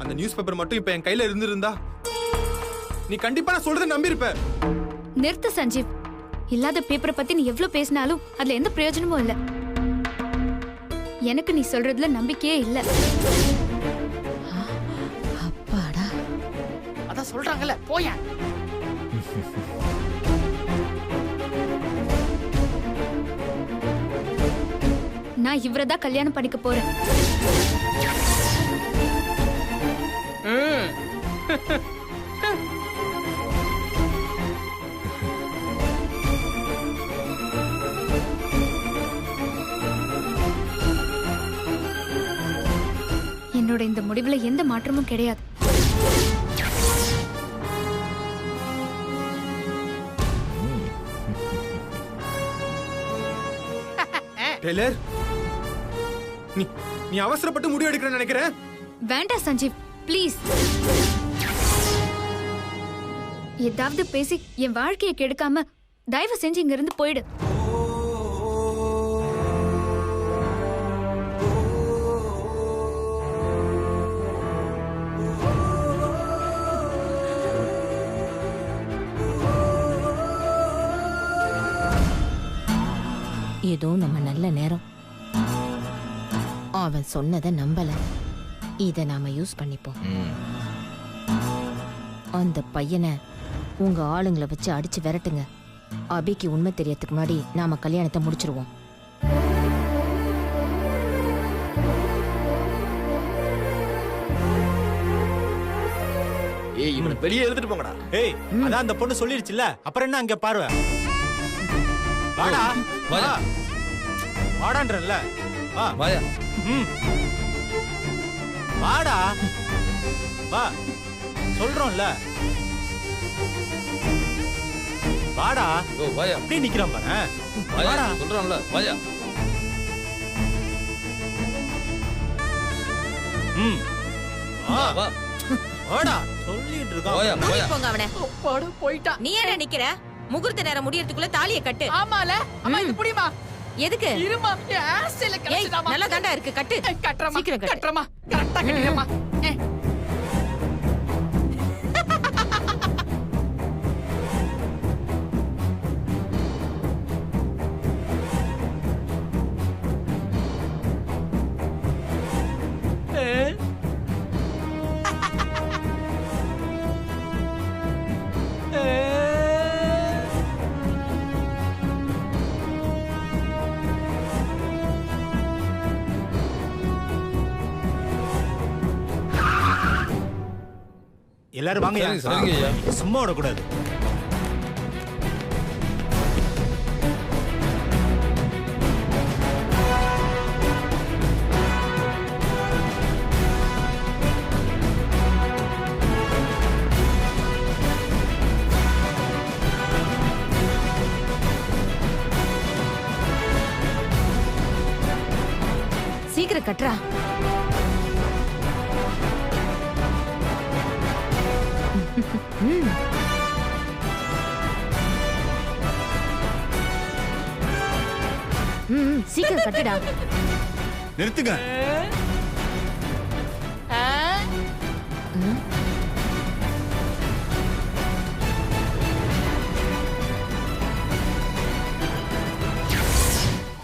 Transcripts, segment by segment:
அந்த news paper மட்டும் இப்ப என் கையில இருந்திருந்தா நீ கண்டிப்பா நான் சொல்றதை நம்பியிருப்ப. நிறுத்து சஞ்சீவ். இல்லாத பேப்பரை பத்தி நீ எவ்வளவு பேசினாலும் அதுல எந்த பிரயோஜனமும் இல்ல. எனக்கு நீ சொல்றதுல நம்பிக்கையே இல்ல. அப்பாடா, அதான் சொல்றாங்கல்ல, போயா. நான் இவரதான் கல்யாணம் பண்ணிக்க போறேன். என்னோட இந்த முடிவுல எந்த மாற்றமும் கிடையாது. டெய்லர், நீ அவசரப்பட்டு முடிவு எடுக்கிறேன்னு நினைக்கிறேன். வேண்டாம் சஞ்சீவ், ப்ளீஸ். ஏதாவது பேசி என் வாழ்க்கையை கெடுக்காம தயவு செஞ்சு இங்க இருந்து போயிடு. ஏதோ நம்ம நல்ல நேரம். அவன் சொன்னதை நம்பல. இத நாம யூஸ் பண்ணிப்போம். அந்த பையனை உங்க ஆளுங்களை வச்சு அடிச்சு விரட்டுங்க. அபிக்கு உண்மை தெரியறதுக்கு முன்னாடி நாம கல்யாணத்தை முடிச்சிருவோம். ஏய், இவனை வெளியே எடுத்துட்டு போங்கடா. ஏய், அதான் அந்த பொண்ணு சொல்லிருச்சுல, அப்புறம் என்ன அங்க பாருவ? வாடா, வாடா, வாடான்றல்ல, வா, வாயா. வாடா, வா, சொல்றோம்ல, வாடா. ஓ, வாயா. அப்படியே நிக்கிறான் பாரு. வாயா, சொல்றோம்ல, வாயா. வா, வா. வாடா, சொல்லிட்டு இருக்கான். வாயா, வாயா. போங்க அவனே. போடு, போயிட்டா. நீ என்ன நிக்கிற? முகூர்த்த நேரம் முடியறதுக்குள்ள தாலியை கட்டு. ஆமால, அம்மா இது புடிமா. எதுக்கு? இருமா, ஆசையில கலச்சிடாமா. நல்லா தாண்டா இருக்கு, கட்டு. கட்டறமா, சீக்கிரம் கட்டு. கட்டறமா, கரெக்ட்டா கட்டிடமா. எல்லாரும் வாங்க. சரிங்க ஐயா. சும்மா விடக்கூடாது. சீக்கிரம் கட்டுறா. சீக்கிரம் கட்டுடா. நிறுத்துங்க.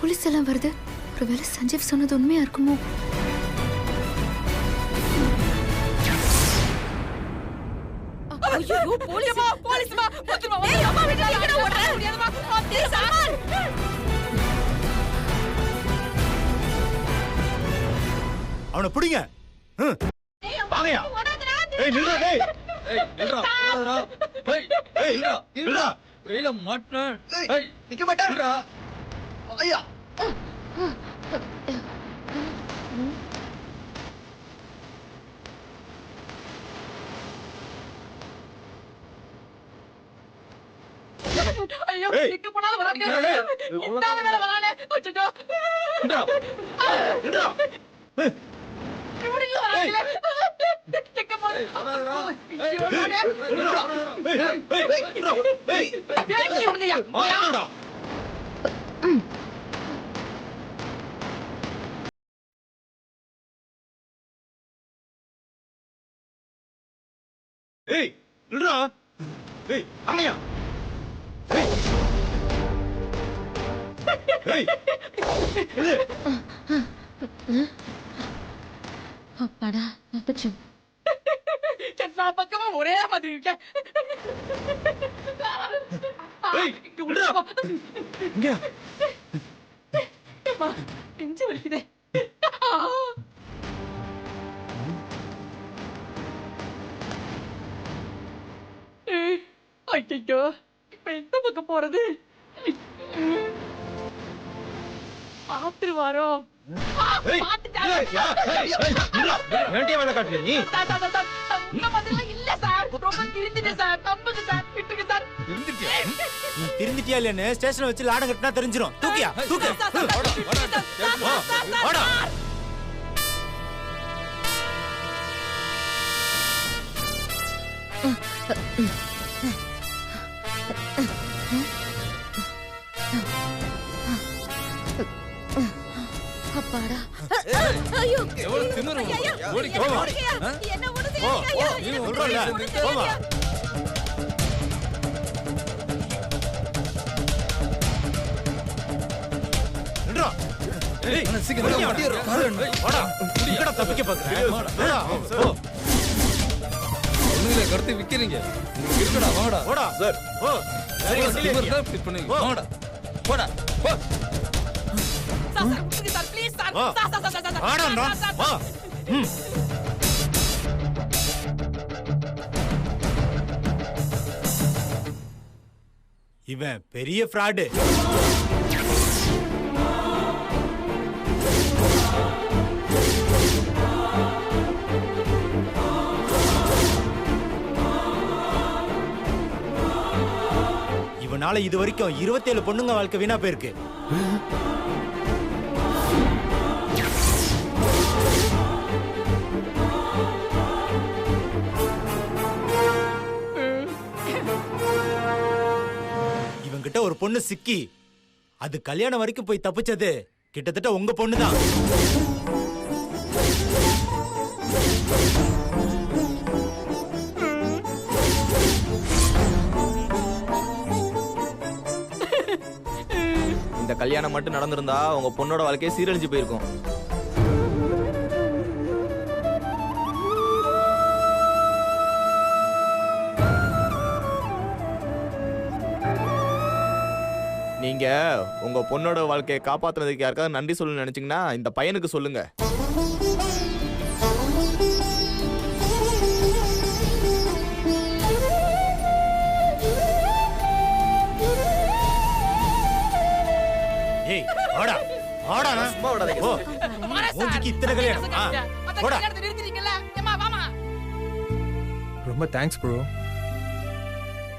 போலீஸ் எல்லாம் வருது. ஒருவேளை சஞ்சீவ் சொன்னது உண்மையா இருக்குமோ? ஐயோ, போலீஸ். போலீஸ்மா, போத்துமா. ஏய், அம்மா விட்டு எங்கடா ஓடுற? முடியாதுமா. டேய் சார். அவனை பிடிங்க. வாங்கயா. ஏய், நில்றா டேய். ஏய், நில்றா. போடாதடா. ஏய், ஏய், நில்றா. நில்றா. கையில மாட்டேன். ஏய், நிக்க மாட்டேன். நில்றா. ஐயா. ஐயோ, ஏய். இங்க போனாலும் வராதீங்க. ஏய். இந்தால வேற வரானே. அச்சச்சோ. நில்றா. நில்றா. இப்படி வராங்களே. இங்க போனா. போடாதடா. ஐயோ, நானே. நில்றா. ஏய், ஏய், ஏய். பேசி விடுங்கயா. மாட்டேன்டா. ஏய் நில்றா. ஏய் அண்ணையா. ஏய் இது அப்பாடா தப்பிச்சு. எல்லா பக்கமும் ஒரே மாதிரி இருக்க. ஏய் நில்றா. இங்க நெஞ்சு வலிக்குதே. ஐயோ, இப்ப எந்த பக்கம் போறது? பாத்துருவாரோ? ஏய் ஏன்டி வேலை காட்டுற நீ? இல்ல சார், ரொம்ப திருந்திட்டேன் சார். நம்புங்க சார், விட்டுருங்க சார். நீ திருந்திட்டியா இல்லைன்னு ஸ்டேஷன்ல வச்சு லாடம் கட்டினா தெரிஞ்சிரும். தூக்கியா தூக்கு. வாடா. அப்பாடா. எவ்வளவு திமிரு ஓடிக்க. என்ன ஒண்ணு ஓ செய்யுங்க. நீ சொல்றல. போமா. நில்றா. ஏய் சீக்கிரம் வாடா. எங்கடா தப்பிக்க பாக்குற? வாடா. ஓ. ஒண்ணுல கடத்தி விக்கிறீங்க. இருக்கடா வாடா. வாடா. சார். ஓ. சரி திமிரு தான் இப்படி பண்ணுவீங்க. வாடா. போடா. போ. சார், விட்டுருங்க சார், ப்ளீஸ் சார். வா. சார். வாடாடா. வா. ம். இவன் பெரிய ஃப்ராடு. இவனால இது வரைக்கும் 27 பொண்ணுங்க வாழ்க்கை வீணா போயிருக்கு. இவன்கிட்ட ஒரு பொண்ணு சிக்கி அது கல்யாணம் வரைக்கும் போய் தப்பிச்சது கிட்டத்தட்ட உங்க பொண்ணுதான். இந்த கல்யாணம் மட்டும் நடந்திருந்தா உங்க பொண்ணோட வாழ்க்கையை சீரழிஞ்சு போயிருக்கும். நீங்க உங்க பொண்ணோட வாழ்க்கையை காப்பாத்துறதுக்கு யாருக்காவது நன்றி சொல்லணும்னு நினைச்சீங்கன்னா இந்த பையனுக்கு சொல்லுங்க. ஏய் வாடா வாடா நான் சும்மா விடாதீங்க. ஓ மூஞ்சிக்கு இத்தனை கல்யாணம் வாடா. நிறுத்திட்டீங்கல்ல. ஏம்மா, வாமா. ரொம்ப தேங்க்ஸ் ப்ரோ.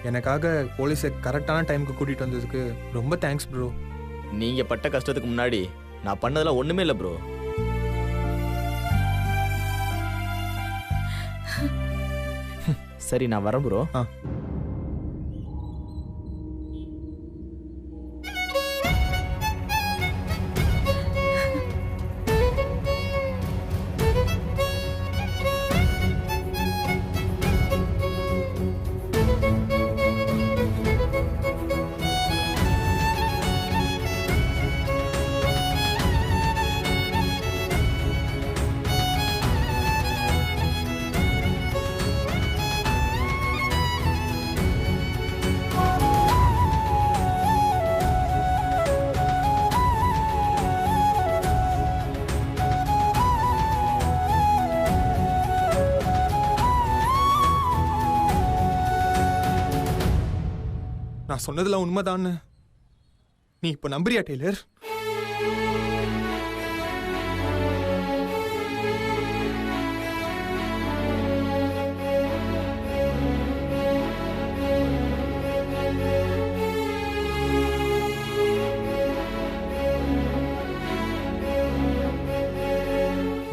எனக்காக போலீஸை கரெக்டான டைமுக்கு கூட்டிட்டு வந்ததுக்கு ரொம்ப தேங்க்ஸ் ப்ரோ. நீங்க பட்ட கஷ்டத்துக்கு முன்னாடி நான் பண்ணதெல்லாம் ஒண்ணுமே இல்ல ப்ரோ. சரி நான் வரேன் ப்ரோ. நான் சொன்னதெல்லாம் உண்மைதான்னு நீ இப்ப நம்புறியா டெய்லர்?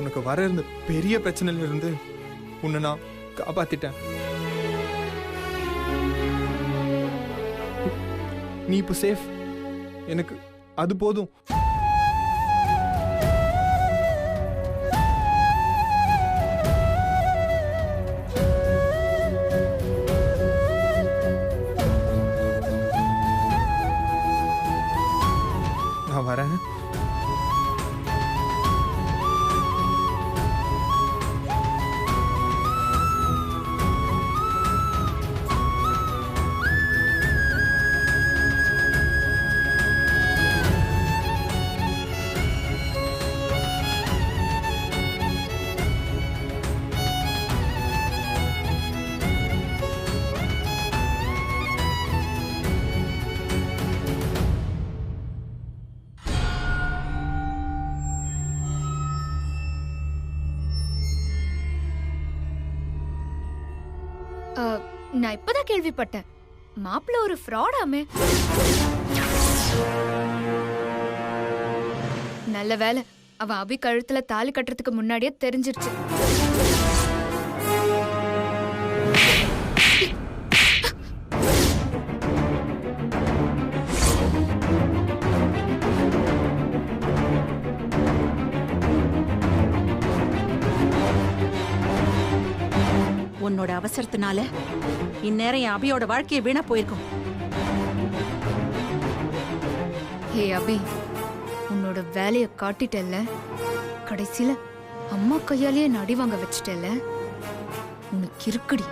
உனக்கு வர இருந்த பெரிய பிரச்சனையில இருந்து உன்னை நான் காப்பாத்திட்டேன். நீ இப்போ சேஃப். எனக்கு அது போதும். நான் இப்பதான் கேள்விப்பட்டேன். மாப்பிள்ள ஒரு ஃப்ராடாமே. நல்ல வேலை, அவன் அபி கழுத்துல தாலி கட்டுறதுக்கு முன்னாடியே தெரிஞ்சிருச்சு. உன்னோட அவசரத்தினால இந்நேரம் என் அபியோட வாழ்க்கையை வீணா போயிருக்கும். ஹே அபி, உன்னோட வேலைய காட்டிட்டல்ல, கடைசியில அம்மா கையாலேயே நடி வாங்க வச்சிட்டல்ல, உனக்கு இருக்குடி.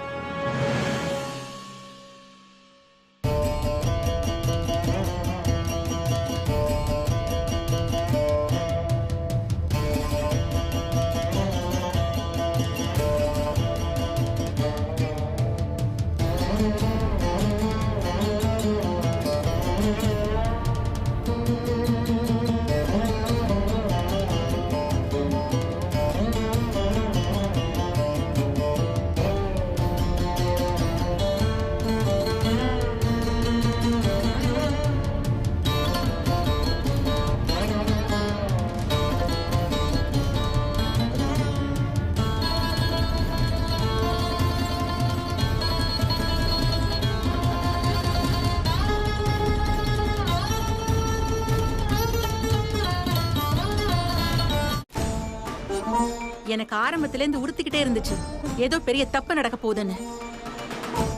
எனக்கு ஆரம்பத்துல இருந்து உறுத்திக்கிட்டே இருந்துச்சு ஏதோ பெரிய தப்பு நடக்க போகுதுன்னு.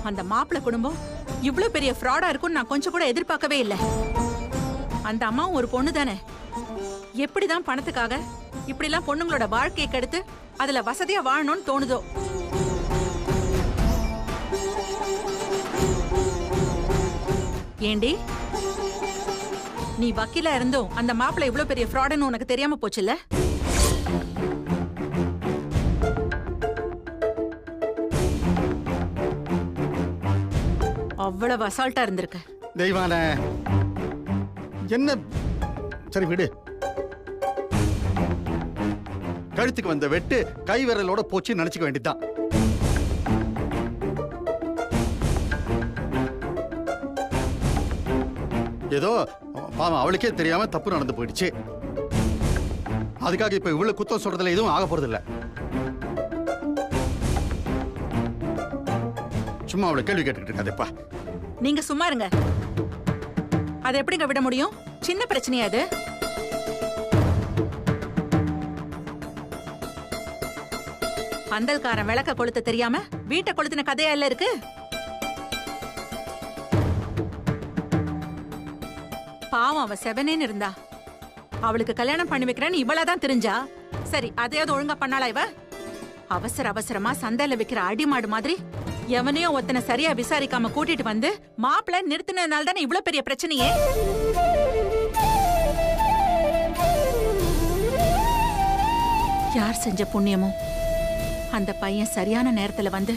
அந்த மாப்பிள்ளை குடும்பம் இவ்ளோ பெரிய ஃப்ராடா இருக்கும்னு நான் கொஞ்சம் கூட எதிர்பார்க்கவே இல்லை. அந்த அம்மாவும் ஒரு பொண்ணு தானே, எப்படிதான் பணத்துக்காக இப்படி எல்லாம் பொண்ணுங்களோட வாழ்க்கையை கெடுத்து அதுல வசதியா வாழணும்னு தோணுதோ. ஏண்டி, நீ வக்கீலா இருந்தும் அந்த மாப்பிள்ளை இவ்ளோ பெரிய ஃப்ராடுன்னு உனக்கு தெரியாம போச்சுல்ல? அவ்வளவு அசால்ட்டா இருந்திருக்க. தெய்வான என்ன, சரி விடு. கழுத்துக்கு வந்த வெட்டு கை விரலோட போச்சு நினைச்சுக்க வேண்டியதுதான். ஏதோ பாவம் அவளுக்கே தெரியாம தப்பு நடந்து போயிடுச்சு. அதுக்காக இப்ப இவ்வளவு குத்தம் சொல்றதுல எதுவும் ஆக போறது இல்ல. சும்மா அவளை கேள்வி கேட்டுக்கிட்டு இருக்காதேப்பா. நீங்க சும்மா இருங்க. அதை எப்படிங்க விட முடியும்? சின்ன பிரச்சனையா அது? பந்தல்காரன் விளக்க கொளுத்த தெரியாம வீட்டை கொளுத்தின கதையா இல்ல இருக்கு. பாவம், அவ செவனேன்னு இருந்தா. அவளுக்கு கல்யாணம் பண்ணி வைக்கிறேன்னு இவளாதான் தெரிஞ்சா. சரி, அதையாவது ஒழுங்கா பண்ணாளா இவ? அவசர அவசரமா சந்தையில விக்கிற அடிமாடு மாதிரி எவனையோ ஒத்தனை சரியா விசாரிக்காம கூட்டிட்டு வந்து மாப்பிள்ளை நிறுத்தினதுனால தானே இவ்வளவு பெரிய பிரச்சனையே. யார் செஞ்ச புண்ணியமோ அந்த பையன் சரியான நேரத்துல வந்து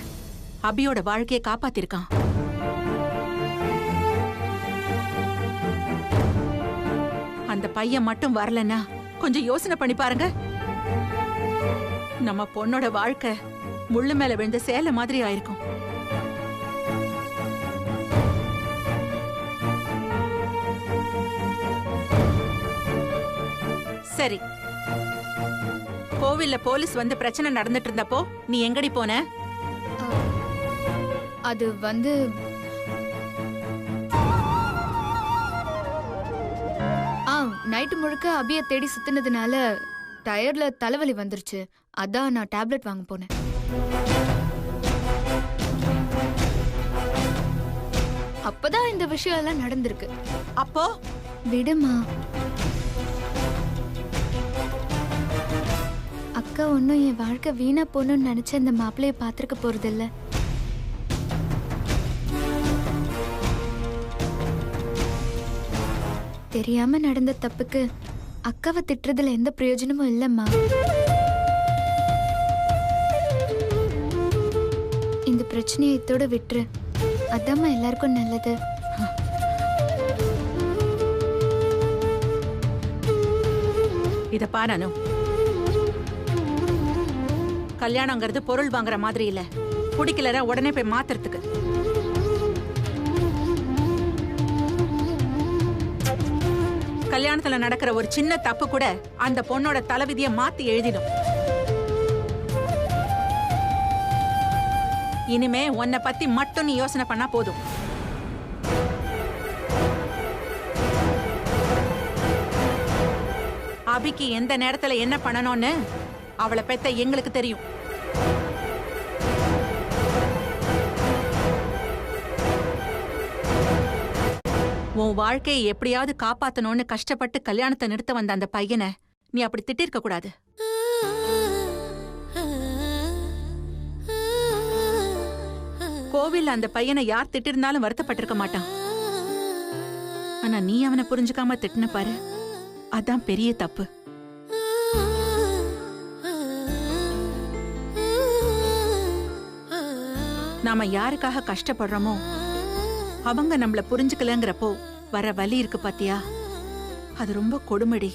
அபியோட வாழ்க்கையை காப்பாத்திருக்கான். அந்த பையன் மட்டும் வரலன்னா கொஞ்சம் யோசனை பண்ணி பாருங்க. நம்ம பொண்ணோட வாழ்க்கை முள்ளு மேல விழுந்த சேலை மாதிரி ஆயிருக்கும். சரி, கோவில்ல போலீஸ் வந்து பிரச்சனை நடந்துட்டு இருந்தப்போ நீ எங்கடி போன? அது வந்து நைட்டு முழுக்க அபிய தேடி சுத்தினதுனால டயர்ல தலைவலி வந்துருச்சு. அதான் நான் டேப்லெட் வாங்க போனேன். அப்பதான் இந்த விஷயம் எல்லாம் நடந்திருக்கு. அப்போ விடுமா, அக்கா ஒன்னும் என் வாழ்க்கை வீணா போகணும்னு நினைச்ச அந்த மாப்பிள்ளைய பாத்திருக்க போறதில்ல. தெரியாம நடந்த தப்புக்கு அக்காவை திட்டுறதுல எந்த பிரயோஜனமும் இல்லம்மா. இந்த பிரச்சனையை இதோட விட்டுரு. அதாம்மா எல்லாருக்கும் நல்லது. இத பாரு அனு, கல்யாணங்கிறது பொருள் வாங்குற மாதிரி இல்ல. பிடிக்கலனா உடனே போய் மாத்துறதுக்கு. கல்யாணத்துல நடக்கிற ஒரு சின்ன தப்பு கூட அந்த பொண்ணோட தலைவிதியை மாத்தி எழுதிடும். இனிமே உன்னை பத்தி மட்டும் நீ யோசனை பண்ணா போதும். அபிக்கு எந்த நேரத்துல என்ன பண்ணணும்னு அவளை பெத்த எங்களுக்கு தெரியும். உன் வாழ்க்கையை எப்படியாவது காப்பாத்தணும்னு கஷ்டப்பட்டு கல்யாணத்தை நிறுத்த வந்த அந்த பையனை நீ அப்படி திட்டிருக்க கூடாது. கோவில் அந்த பையனை யார் திட்டிருந்தாலும் வருத்தப்பட்டிருக்க மாட்டான். ஆனா நீ அவனை புரிஞ்சுக்காம திட்டின பாரு, அதான் பெரிய தப்பு. நாம யாருக்காக கஷ்டப்படுறோமோ அவங்க நம்மள புரிஞ்சுக்கலங்கிறப்போ வர வலி இருக்கு பாத்தியா, அது ரொம்ப கொடுமடி.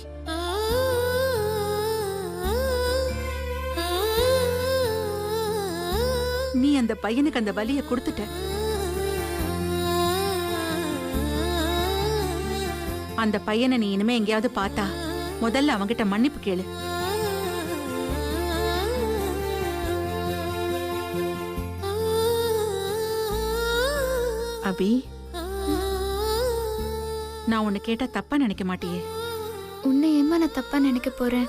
நீ அந்த பையனுக்கு அந்த வலிய கொடுத்துட்ட. அந்த பையனை நீ இனிமே எங்கேயாவது பார்த்தா முதல்ல அவங்கிட்ட மன்னிப்பு கேளு. அபி, நான் உன்னை கேட்டா தப்பா நினைக்க மாட்டியே? உன்னை ஏமா நான் தப்பா நினைக்க போறேன்?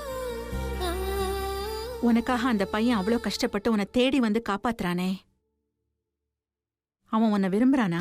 உனக்காக அந்த பையன் அவ்வளோ கஷ்டப்பட்டு உன்னை தேடி வந்து காப்பாத்துறானே, அவன் உன்னை விரும்புறானா?